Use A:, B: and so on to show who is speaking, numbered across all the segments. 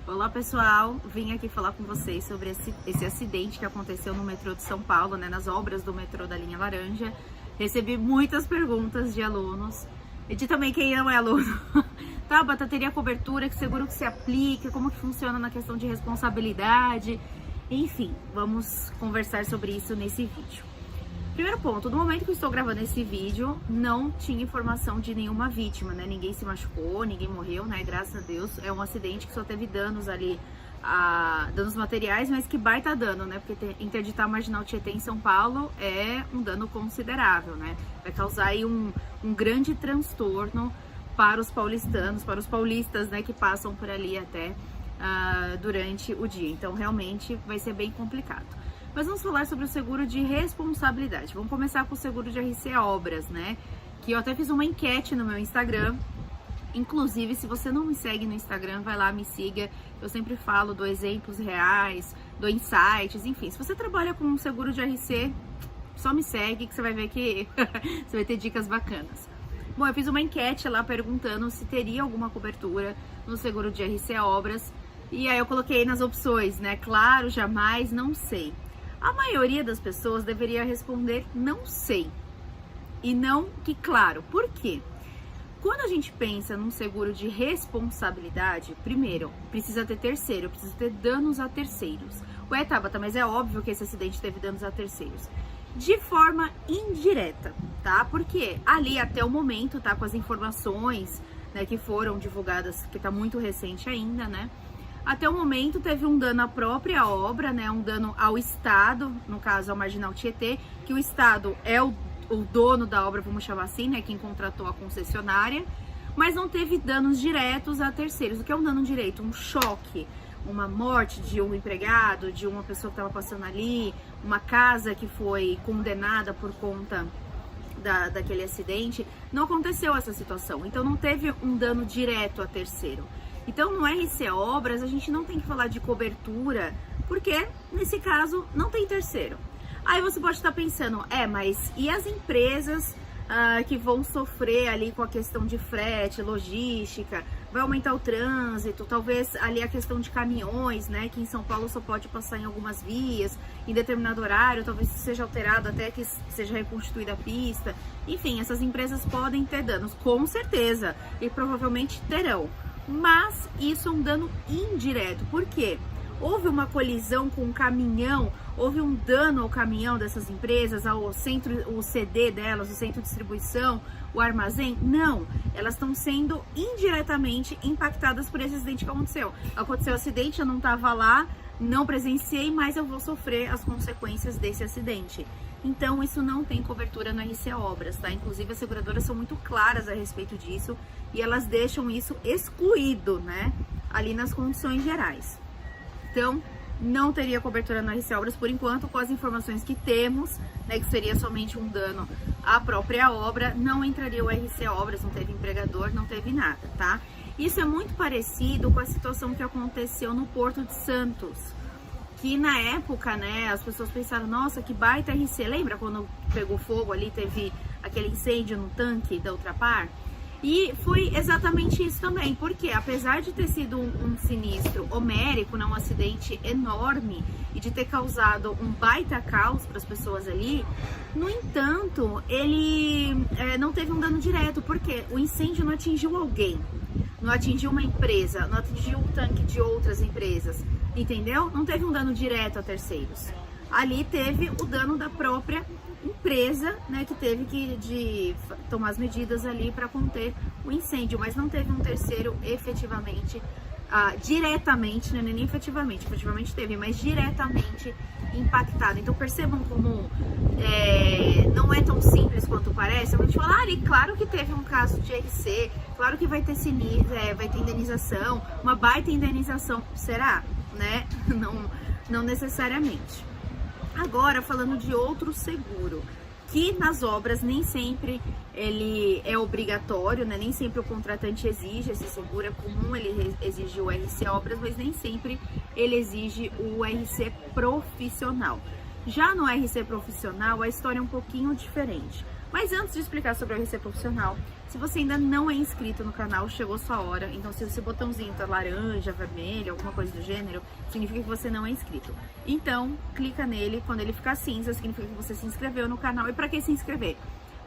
A: Olá pessoal, vim aqui falar com vocês sobre esse acidente que aconteceu no metrô de São Paulo, né, nas obras do metrô da linha laranja. Recebi muitas perguntas de alunos e de também quem não é aluno. Tabata, teria cobertura? Que seguro que se aplica? Como que funciona na questão de responsabilidade? Enfim, vamos conversar sobre isso nesse vídeo. Primeiro ponto, no momento que eu estou gravando esse vídeo, não tinha informação de nenhuma vítima, né? Ninguém se machucou, ninguém morreu, né? Graças a Deus. É um acidente que só teve danos ali, danos materiais, mas que baita dano, né? Porque interditar a Marginal Tietê em São Paulo é um dano considerável, né? Vai causar aí um grande transtorno para os paulistanos, para os paulistas, né? Que passam por ali até durante o dia. Então, realmente, vai ser bem complicado. Mas vamos falar sobre o seguro de responsabilidade. Vamos começar com o seguro de RC Obras, né? Que eu até fiz uma enquete no meu Instagram. Inclusive, se você não me segue no Instagram, vai lá, me siga. Eu sempre falo, dou exemplos reais, dou insights, enfim. Se você trabalha com um seguro de RC, só me segue que você vai ver que você vai ter dicas bacanas. Bom, eu fiz uma enquete lá perguntando se teria alguma cobertura no seguro de RC Obras. E aí eu coloquei nas opções, né? Claro, jamais, não sei. A maioria das pessoas deveria responder não sei e não que claro. Por quê? Quando a gente pensa num seguro de responsabilidade, primeiro, precisa ter terceiro, precisa ter danos a terceiros. Ué, Tabata, mas é óbvio que esse acidente teve danos a terceiros. De forma indireta, tá? Porque ali até o momento, tá? Com as informações, né, que foram divulgadas, que tá muito recente ainda, né? Até o momento teve um dano à própria obra, né, um dano ao Estado, no caso ao Marginal Tietê, que o Estado é o dono da obra, vamos chamar assim, né, quem contratou a concessionária, mas não teve danos diretos a terceiros. O que é um dano direto? Um choque, uma morte de um empregado, de uma pessoa que estava passando ali, uma casa que foi condenada por conta daquele acidente. Não aconteceu essa situação, então não teve um dano direto a terceiro. Então, no RC Obras, a gente não tem que falar de cobertura, porque, nesse caso, não tem terceiro. Aí você pode estar pensando, mas e as empresas que vão sofrer ali com a questão de frete, logística, vai aumentar o trânsito, talvez ali a questão de caminhões, né, que em São Paulo só pode passar em algumas vias, em determinado horário, talvez seja alterado até que seja reconstituída a pista. Enfim, essas empresas podem ter danos, com certeza, e provavelmente terão. Mas isso é um dano indireto. Por quê? Houve uma colisão com um caminhão, houve um dano ao caminhão dessas empresas, ao centro, o CD delas, o centro de distribuição, o armazém? Não, elas estão sendo indiretamente impactadas por esse acidente que aconteceu. Aconteceu o acidente, eu não estava lá, não presenciei, mas eu vou sofrer as consequências desse acidente. Então, isso não tem cobertura no RC Obras, tá? Inclusive, as seguradoras são muito claras a respeito disso e elas deixam isso excluído, né? Ali nas condições gerais. Então, não teria cobertura no RC Obras por enquanto, com as informações que temos, né? Que seria somente um dano à própria obra, não entraria o RC Obras, não teve empregador, não teve nada, tá? Isso é muito parecido com a situação que aconteceu no Porto de Santos. Que na época, né, as pessoas pensaram, nossa, que baita RC, lembra quando pegou fogo ali, teve aquele incêndio no tanque da Ultrapar? E foi exatamente isso também, porque apesar de ter sido um sinistro homérico, né, um acidente enorme, e de ter causado um baita caos para as pessoas ali, no entanto, ele não teve um dano direto, porque o incêndio não atingiu alguém, não atingiu uma empresa, não atingiu o tanque de outras empresas, entendeu? Não teve um dano direto a terceiros. Ali teve o dano da própria empresa, né, que teve que tomar as medidas ali para conter o incêndio, mas não teve um terceiro efetivamente, diretamente, né, nem efetivamente teve, mas diretamente impactado. Então percebam como não é tão simples quanto parece. A gente fala, ali, claro que teve um caso de RC, claro que vai ter vai ter indenização, uma baita indenização, será? Né? Não necessariamente. Agora, falando de outro seguro, que nas obras nem sempre ele é obrigatório, né? Nem sempre o contratante exige esse seguro, é comum ele exigir o RC Obras, mas nem sempre ele exige o RC profissional. Já no RC profissional, a história é um pouquinho diferente. Mas antes de explicar sobre o RC profissional, se você ainda não é inscrito no canal, chegou sua hora. Então, se esse botãozinho tá laranja, vermelho, alguma coisa do gênero, significa que você não é inscrito. Então, clica nele. Quando ele ficar cinza, significa que você se inscreveu no canal. E para que se inscrever?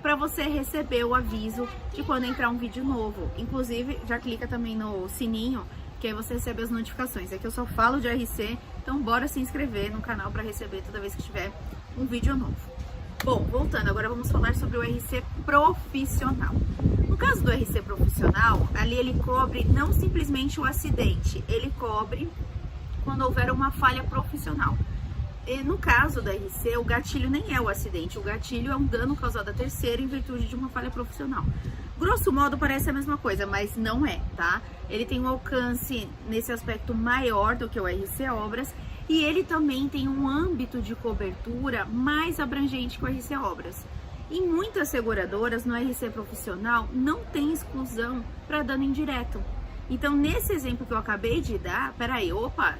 A: Para você receber o aviso de quando entrar um vídeo novo. Inclusive, já clica também no sininho, que aí você recebe as notificações. Aqui eu só falo de RC, então bora se inscrever no canal para receber toda vez que tiver um vídeo novo. Bom, voltando, agora vamos falar sobre o RC profissional. No caso do RC profissional, ali ele cobre não simplesmente o acidente, ele cobre quando houver uma falha profissional. E no caso da RC, o gatilho nem é o acidente, o gatilho é um dano causado a terceiro em virtude de uma falha profissional. Grosso modo parece a mesma coisa, mas não é, tá? Ele tem um alcance nesse aspecto maior do que o RC Obras e ele também tem um âmbito de cobertura mais abrangente que o RC Obras. Em muitas seguradoras, no RC profissional, não tem exclusão para dano indireto. Então, nesse exemplo que eu acabei de dar,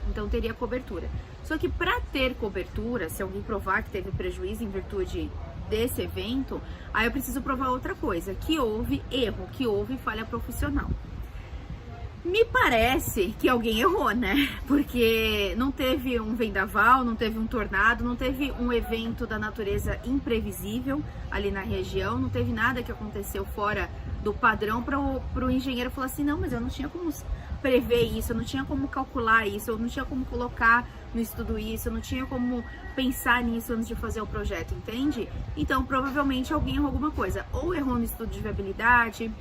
A: então teria cobertura. Só que para ter cobertura, se alguém provar que teve prejuízo em virtude desse evento, aí eu preciso provar outra coisa, que houve erro, que houve falha profissional. Me parece que alguém errou, né? Porque não teve um vendaval, não teve um tornado, não teve um evento da natureza imprevisível ali na região, não teve nada que aconteceu fora do padrão para o engenheiro falar assim, não, mas eu não tinha como prever isso, eu não tinha como calcular isso, eu não tinha como colocar no estudo isso, eu não tinha como pensar nisso antes de fazer o projeto, entende? Então, provavelmente alguém errou alguma coisa, ou errou no estudo de viabilidade,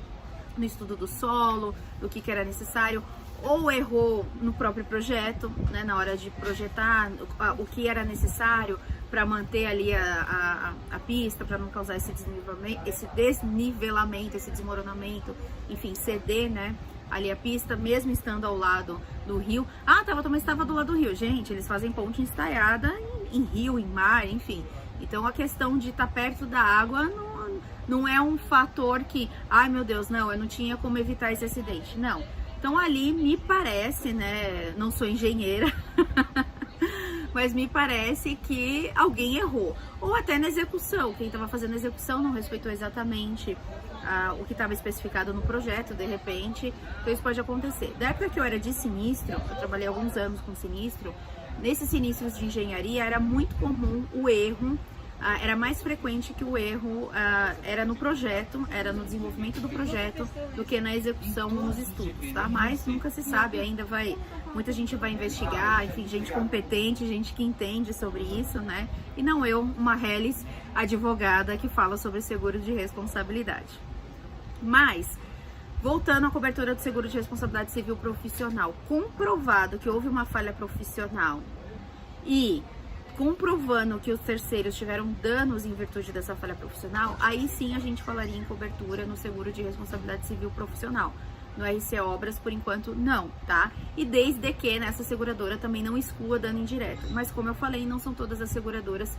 A: no estudo do solo, do que era necessário, ou errou no próprio projeto, né, na hora de projetar o que era necessário para manter ali a pista, para não causar esse desnivelamento, esse desmoronamento, enfim, ceder, né, ali a pista, mesmo estando ao lado do rio. Mas estava do lado do rio. Gente, eles fazem ponte estaiada em rio, em mar, enfim. Então a questão de estar perto da água não é um fator que, ai meu Deus, não, eu não tinha como evitar esse acidente. Não. Então ali me parece, né, não sou engenheira, mas me parece que alguém errou. Ou até na execução, quem estava fazendo a execução não respeitou exatamente o que estava especificado no projeto, de repente, então isso pode acontecer. Da época que eu era de sinistro, eu trabalhei alguns anos com sinistro, nesses sinistros de engenharia era muito comum o erro, era mais frequente que o erro era no projeto, era no desenvolvimento do projeto, do que na execução nos estudos, tá? Mas nunca se sabe, muita gente vai investigar, enfim, gente competente, gente que entende sobre isso, né? E não eu, uma Hellis, advogada que fala sobre seguro de responsabilidade. Mas, voltando à cobertura do seguro de responsabilidade civil profissional, comprovado que houve uma falha profissional e comprovando que os terceiros tiveram danos em virtude dessa falha profissional, aí sim a gente falaria em cobertura no seguro de responsabilidade civil profissional. No RC Obras, por enquanto, não, tá? E desde que nessa seguradora também não exclua dano indireto. Mas como eu falei, não são todas as seguradoras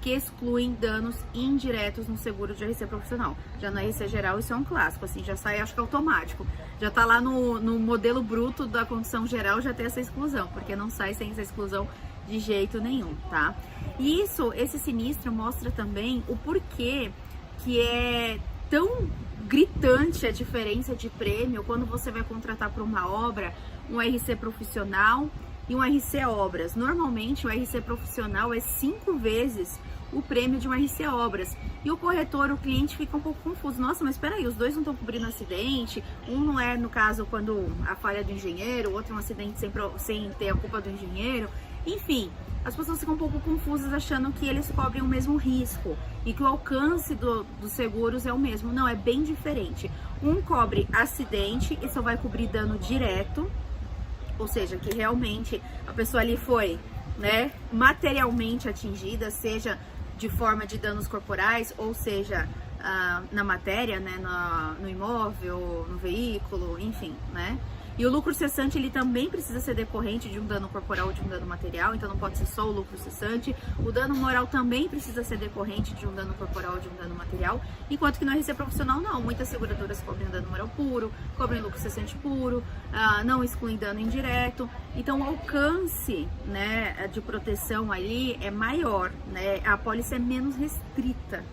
A: que excluem danos indiretos no seguro de RC profissional. Já no RC geral isso é um clássico, assim, já sai, acho que automático. Já tá lá no modelo bruto da condição geral, já tem essa exclusão, porque não sai sem essa exclusão de jeito nenhum, tá? E esse sinistro mostra também o porquê que é tão gritante a diferença de prêmio quando você vai contratar para uma obra um RC profissional e um RC Obras. Normalmente o RC profissional é 5 vezes o prêmio de um RC Obras. E o corretor, o cliente fica um pouco confuso. Nossa, mas espera aí, os dois não estão cobrindo acidente? Um não é, no caso, quando a falha do engenheiro, o outro é um acidente sem ter a culpa do engenheiro. Enfim, as pessoas ficam um pouco confusas achando que eles cobrem o mesmo risco e que o alcance dos seguros é o mesmo. Não, é bem diferente. Um cobre acidente e só vai cobrir dano direto, ou seja, que realmente a pessoa ali foi, né, materialmente atingida, seja de forma de danos corporais, ou seja, na matéria, né, no imóvel, no veículo, enfim, né? E o lucro cessante, ele também precisa ser decorrente de um dano corporal ou de um dano material, então não pode ser só o lucro cessante. O dano moral também precisa ser decorrente de um dano corporal ou de um dano material, enquanto que no RC profissional não. Muitas seguradoras cobrem dano moral puro, cobrem lucro cessante puro, não excluem dano indireto. Então o alcance, né, de proteção ali é maior, né? A apólice é menos restrita.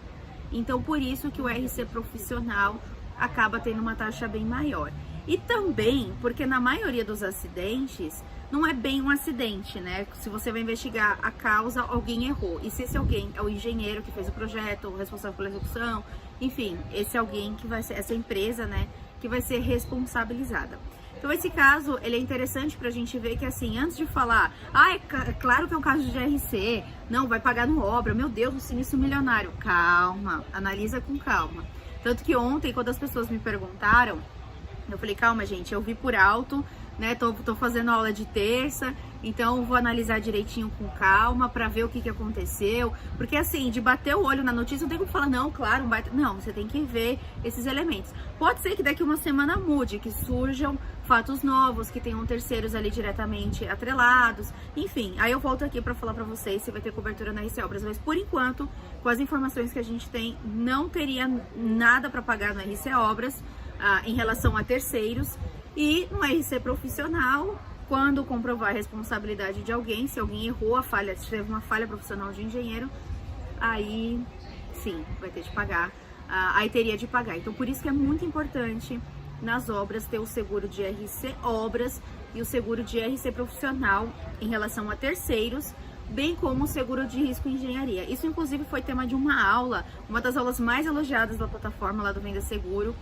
A: Então, por isso que o RC profissional acaba tendo uma taxa bem maior. E também porque na maioria dos acidentes, não é bem um acidente, né? Se você vai investigar a causa, alguém errou. E se esse alguém é o engenheiro que fez o projeto, o responsável pela execução, enfim, esse alguém que vai ser, essa empresa, né, que vai ser responsabilizada. Então, esse caso, ele é interessante pra gente ver que, assim, antes de falar, é claro que é um caso de GRC, não, vai pagar no obra, meu Deus, um sinistro milionário. Calma, analisa com calma. Tanto que ontem, quando as pessoas me perguntaram, eu falei, calma, gente, eu vi por alto, né, tô fazendo aula de terça, então vou analisar direitinho com calma pra ver o que aconteceu, porque assim, de bater o olho na notícia, não tem como falar, não, claro, não, você tem que ver esses elementos. Pode ser que daqui uma semana mude, que surjam fatos novos, que tenham terceiros ali diretamente atrelados, enfim, aí eu volto aqui pra falar pra vocês se vai ter cobertura na RC Obras, mas por enquanto, com as informações que a gente tem, não teria nada pra pagar no RC Obras, em relação a terceiros. E no RC profissional, quando comprovar a responsabilidade de alguém, se alguém errou a falha, se teve uma falha profissional de engenheiro, aí sim, vai ter de pagar, aí teria de pagar. Então, por isso que é muito importante nas obras ter o seguro de RC Obras e o seguro de RC profissional em relação a terceiros, bem como o seguro de risco em engenharia. Isso, inclusive, foi tema de uma aula, uma das aulas mais elogiadas da plataforma lá do Venda Seguro,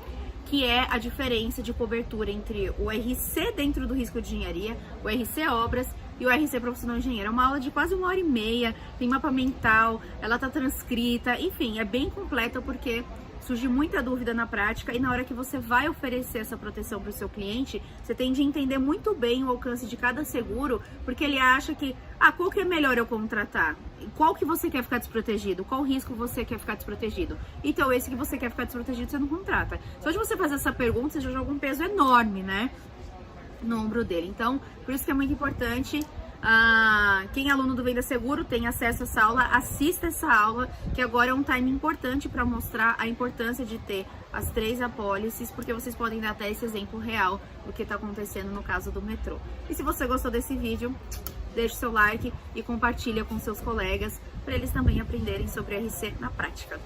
A: que é a diferença de cobertura entre o RC dentro do risco de engenharia, o RC Obras e o RC Profissional Engenheiro. É uma aula de quase 1h30, tem mapa mental, ela tá transcrita, enfim, é bem completa porque surge muita dúvida na prática e na hora que você vai oferecer essa proteção para o seu cliente, você tem de entender muito bem o alcance de cada seguro, porque ele acha que, qual que é melhor eu contratar? Qual que você quer ficar desprotegido? Qual risco você quer ficar desprotegido? Então, esse que você quer ficar desprotegido, você não contrata. Só de você fazer essa pergunta, você já joga um peso enorme, né, no ombro dele. Então, por isso que é muito importante. Quem é aluno do Venda Seguro tem acesso a essa aula, assista essa aula, que agora é um time importante para mostrar a importância de ter as 3 apólices, porque vocês podem dar até esse exemplo real do que está acontecendo no caso do metrô. E se você gostou desse vídeo, deixe seu like e compartilha com seus colegas para eles também aprenderem sobre RC na prática.